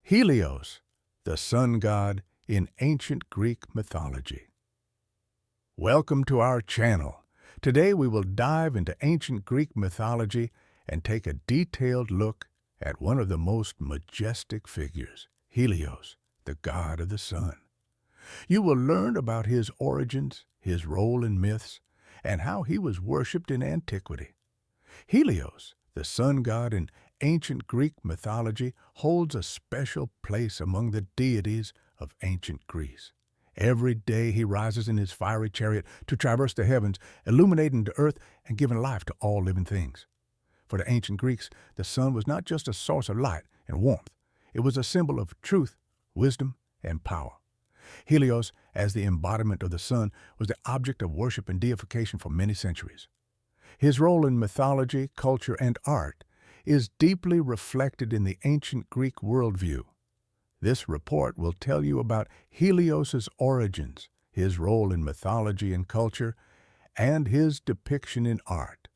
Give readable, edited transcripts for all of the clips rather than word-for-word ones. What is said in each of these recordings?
Helios, the sun god in ancient Greek mythology. Welcome to our channel. Today we will dive into ancient Greek mythology and take a detailed look at one of the most majestic figures, Helios, the god of the sun. You will learn about his origins, his role in myths, and how he was worshipped in antiquity. Helios, the sun god in ancient Greek mythology, holds a special place among the deities of ancient Greece. Every day he rises in his fiery chariot to traverse the heavens, illuminating the earth and giving life to all living things. For the ancient Greeks, the sun was not just a source of light and warmth. It was a symbol of truth, wisdom, and power. Helios, as the embodiment of the sun, was the object of worship and deification for many centuries. His role in mythology, culture, and art is deeply reflected in the ancient Greek worldview. This report will tell you about Helios's origins, his role in mythology and culture, and his depiction in art.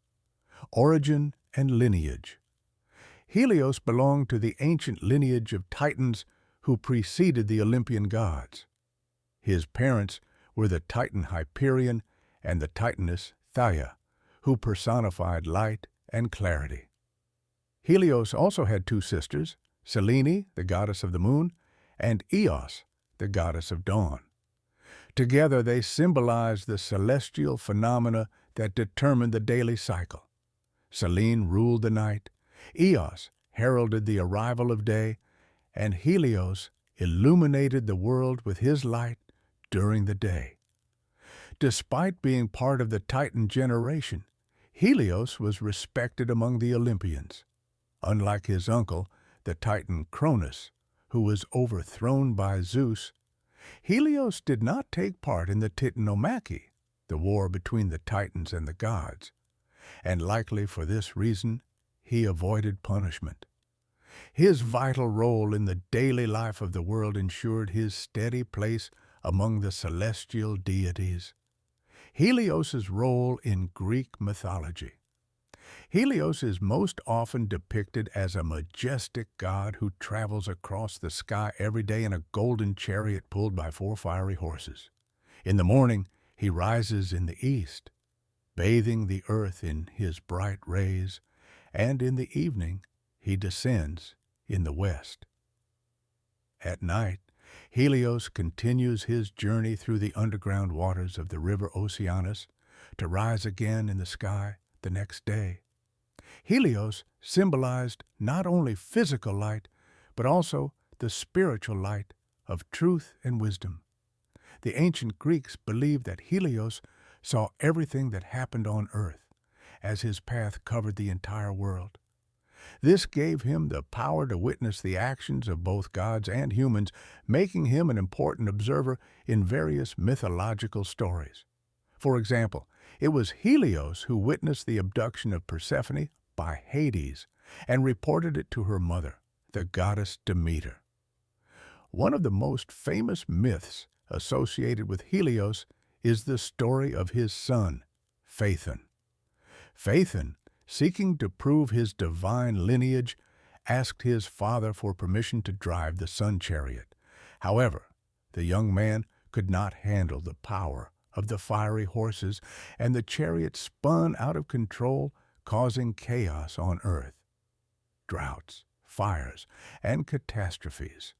Origin and lineage. Helios belonged to the ancient lineage of Titans who preceded the Olympian gods. His parents were the Titan Hyperion and the Titaness Theia, who personified light and clarity. Helios also had two sisters, Selene, the goddess of the moon, and Eos, the goddess of dawn. Together they symbolized the celestial phenomena that determined the daily cycle. Selene ruled the night, Eos heralded the arrival of day, and Helios illuminated the world with his light during the day. Despite being part of the Titan generation, Helios was respected among the Olympians. Unlike his uncle, the Titan Cronus, who was overthrown by Zeus, Helios did not take part in the Titanomachy, the war between the Titans and the gods, and likely for this reason, he avoided punishment. His vital role in the daily life of the world ensured his steady place among the celestial deities. Helios's role in Greek mythology. Helios is most often depicted as a majestic god who travels across the sky every day in a golden chariot pulled by 4 fiery horses. In the morning, he rises in the east, bathing the earth in his bright rays, and in the evening, he descends in the west. At night, Helios continues his journey through the underground waters of the river Oceanus to rise again in the sky the next day. Helios symbolized not only physical light, but also the spiritual light of truth and wisdom. The ancient Greeks believed that Helios saw everything that happened on earth, as his path covered the entire world. This gave him the power to witness the actions of both gods and humans, making him an important observer in various mythological stories. For example, it was Helios who witnessed the abduction of Persephone by Hades and reported it to her mother, the goddess Demeter. One of the most famous myths associated with Helios is the story of his son, Phaethon. Phaethon, seeking to prove his divine lineage, asked his father for permission to drive the sun chariot. However, the young man could not handle the power of the fiery horses, and the chariot spun out of control, causing chaos on earth, droughts, fires, and catastrophes.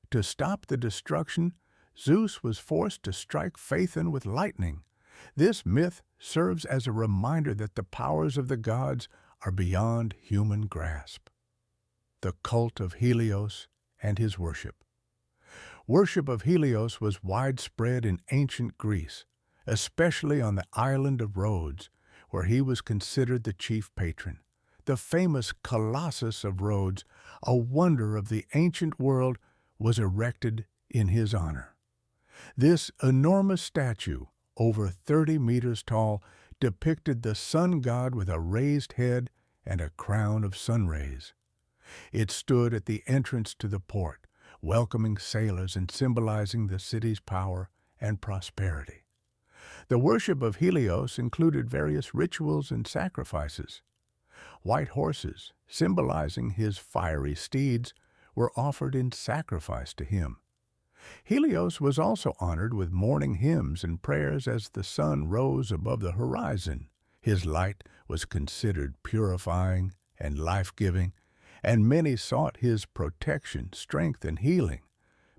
To stop the destruction, Zeus was forced to strike Phaethon with lightning. This myth serves as a reminder that the powers of the gods are beyond human grasp. The cult of Helios and his worship. Worship of Helios was widespread in ancient Greece, especially on the island of Rhodes, where he was considered the chief patron. The famous Colossus of Rhodes, a wonder of the ancient world, was erected in his honor. This enormous statue, over 30 meters tall, depicted the sun god with a raised head and a crown of sun rays. It stood at the entrance to the port, welcoming sailors and symbolizing the city's power and prosperity. The worship of Helios included various rituals and sacrifices. White horses, symbolizing his fiery steeds, were offered in sacrifice to him. Helios was also honored with morning hymns and prayers as the sun rose above the horizon. His light was considered purifying and life-giving, and many sought his protection, strength, and healing.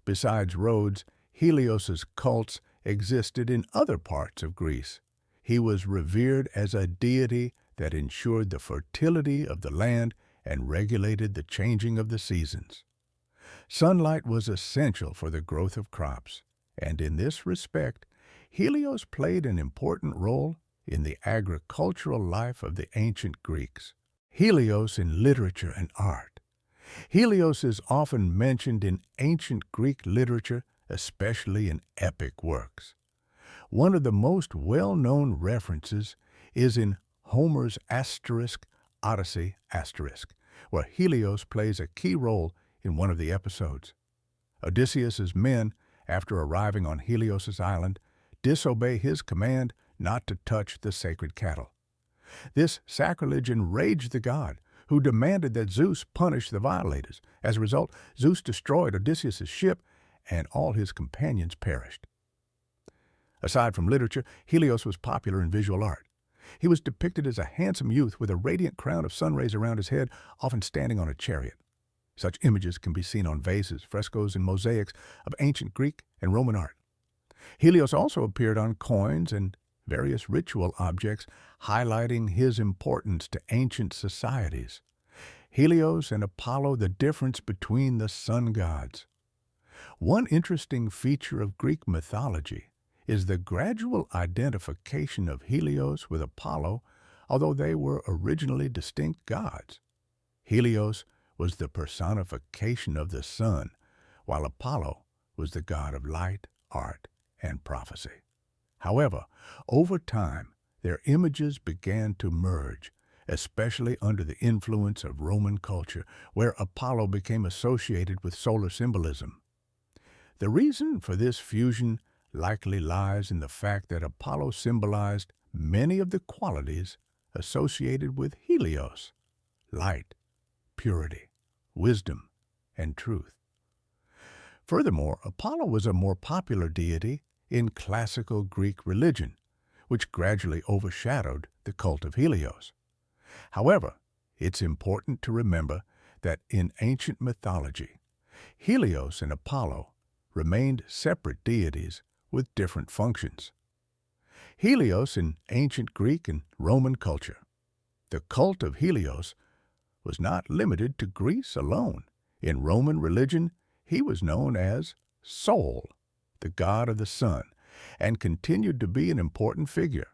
Besides Rhodes, Helios's cults existed in other parts of Greece. He was revered as a deity that ensured the fertility of the land and regulated the changing of the seasons. Sunlight was essential for the growth of crops, and in this respect, Helios played an important role in the agricultural life of the ancient Greeks. Helios in literature and art. Helios is often mentioned in ancient Greek literature, especially in epic works. One of the most well-known references is in Homer's Odyssey, where Helios plays a key role in one of the episodes. Odysseus's men, after arriving on Helios's island, disobey his command not to touch the sacred cattle. This sacrilege enraged the god, who demanded that Zeus punish the violators. As a result, Zeus destroyed Odysseus's ship, and all his companions perished. Aside from literature, Helios was popular in visual art. He was depicted as a handsome youth with a radiant crown of sun rays around his head, often standing on a chariot. Such images can be seen on vases, frescoes, and mosaics of ancient Greek and Roman art. Helios also appeared on coins and various ritual objects, highlighting his importance to ancient societies. Helios and Apollo, the difference between the sun gods. One interesting feature of Greek mythology is the gradual identification of Helios with Apollo, although they were originally distinct gods. Helios was the personification of the sun, while Apollo was the god of light, art, and prophecy. However, over time, their images began to merge, especially under the influence of Roman culture, where Apollo became associated with solar symbolism. The reason for this fusion likely lies in the fact that Apollo symbolized many of the qualities associated with Helios: light, purity, wisdom, and truth. Furthermore, Apollo was a more popular deity in classical Greek religion, which gradually overshadowed the cult of Helios. However, it's important to remember that in ancient mythology, Helios and Apollo remained separate deities with different functions. Helios in ancient Greek and Roman culture. The cult of Helios was not limited to Greece alone. In Roman religion, he was known as Sol, the god of the sun, and continued to be an important figure.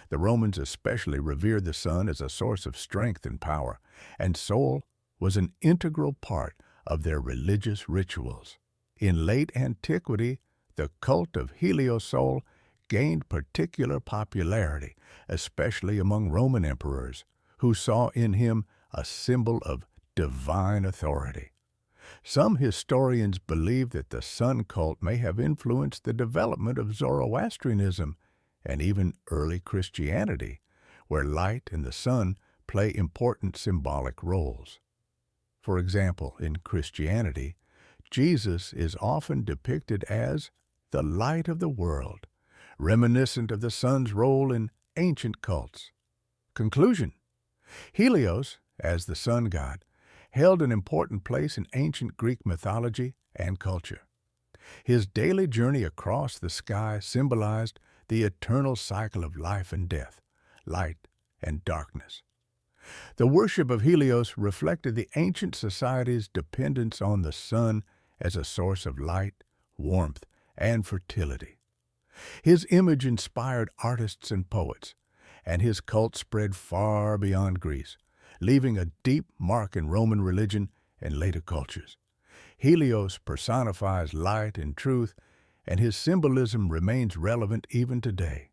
The Romans especially revered the sun as a source of strength and power, and Sol was an integral part of their religious rituals. In late antiquity, the cult of Helios-Sol gained particular popularity, especially among Roman emperors, who saw in him a symbol of divine authority. Some historians believe that the sun cult may have influenced the development of Zoroastrianism and even early Christianity, where light and the sun play important symbolic roles. For example, in Christianity, Jesus is often depicted as the light of the world, reminiscent of the sun's role in ancient cults. Conclusion: Helios, as the sun god, held an important place in ancient Greek mythology and culture. His daily journey across the sky symbolized the eternal cycle of life and death, light and darkness. The worship of Helios reflected the ancient society's dependence on the sun as a source of light, warmth, and fertility. His image inspired artists and poets, and his cult spread far beyond Greece, leaving a deep mark in Roman religion and later cultures. Helios personifies light and truth, and his symbolism remains relevant even today.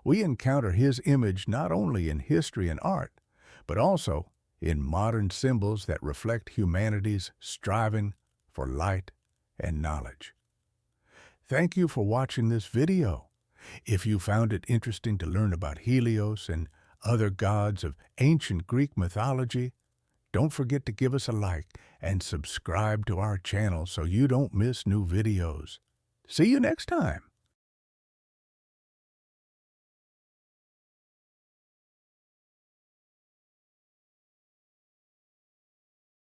We encounter his image not only in history and art, but also in modern symbols that reflect humanity's striving for light and knowledge. Thank you for watching this video. If you found it interesting to learn about Helios and other gods of ancient Greek mythology, Don't forget to give us a like and subscribe to our channel so you don't miss new videos. See you next time.